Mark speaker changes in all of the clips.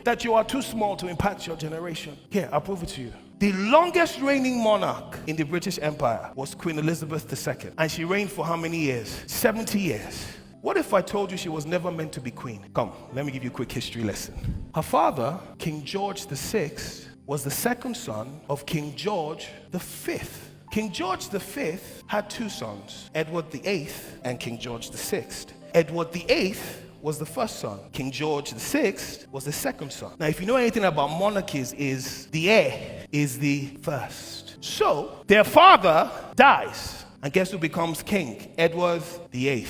Speaker 1: that you are too small to impact your generation? Here, I'll prove it to you. The longest reigning monarch in the British Empire was Queen Elizabeth II. And she reigned for how many years? 70 years. What if I told you she was never meant to be queen? Come, let me give you a quick history lesson. Her father, King George VI, was the second son of King George V. King George V had two sons, Edward VIII and King George VI. Edward VIII was the first son. King George VI was the second son. Now, if you know anything about monarchies, is the heir is the first. So, their father dies, and guess who becomes king? Edward VIII.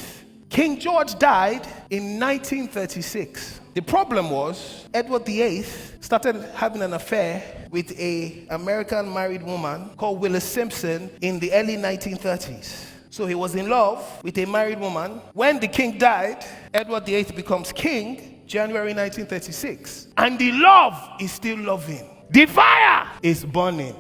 Speaker 1: King George died in 1936. The problem was, Edward VIII started having an affair with an American married woman called Willis Simpson in the early 1930s. So he was in love with a married woman. When the king died, Edward VIII becomes king, January 1936. And the love is still loving. The fire is burning.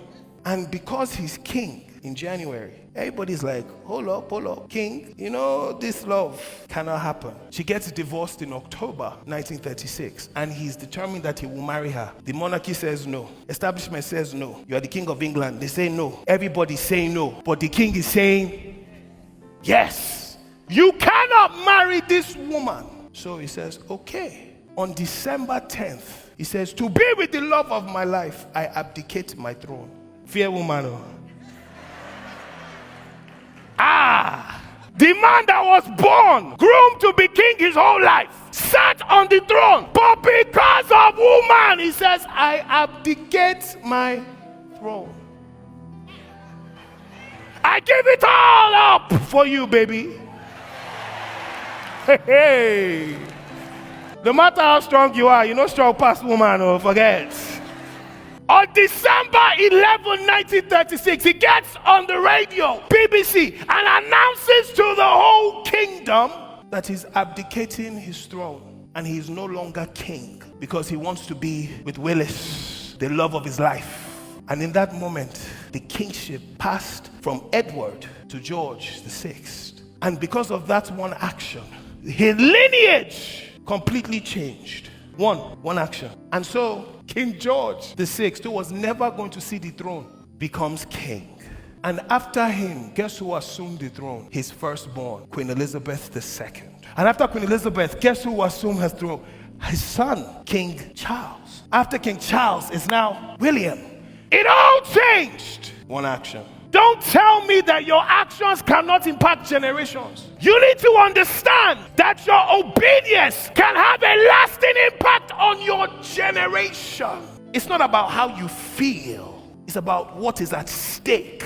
Speaker 1: And because he's king in January, everybody's like, hold up, king, you know, this love cannot happen. She gets divorced in October 1936, and he's determined that he will marry her. The monarchy says no. Establishment says no. You are the king of England. They say no. Everybody's saying no. But the king is saying, yes, you cannot marry this woman. So he says, okay. On December 10th, he says, to be with the love of my life, I abdicate my throne. Fear woman. The man that was born, groomed to be king his whole life, sat on the throne. But because of woman, he says, I abdicate my throne. I give it all up for you, baby. Hey. No matter how strong you are, you're not strong past woman, or forget. On December 11, 1936, he gets on the radio, BBC, and announces to the whole kingdom that he's abdicating his throne and he's no longer king because he wants to be with Willis, the love of his life. And in that moment, the kingship passed from Edward to George VI. And because of that one action, his lineage completely changed. One action. And so King George VI, who was never going to see the throne, becomes king. And after him, guess who assumed the throne? His firstborn, Queen Elizabeth II. And after Queen Elizabeth, guess who assumed her throne? His son, King Charles. After King Charles is now William. It all changed. One action. Don't tell me that your actions cannot impact generations. You need to understand that your obedience can have a lasting impact on your generation. It's not about how you feel. It's about what is at stake.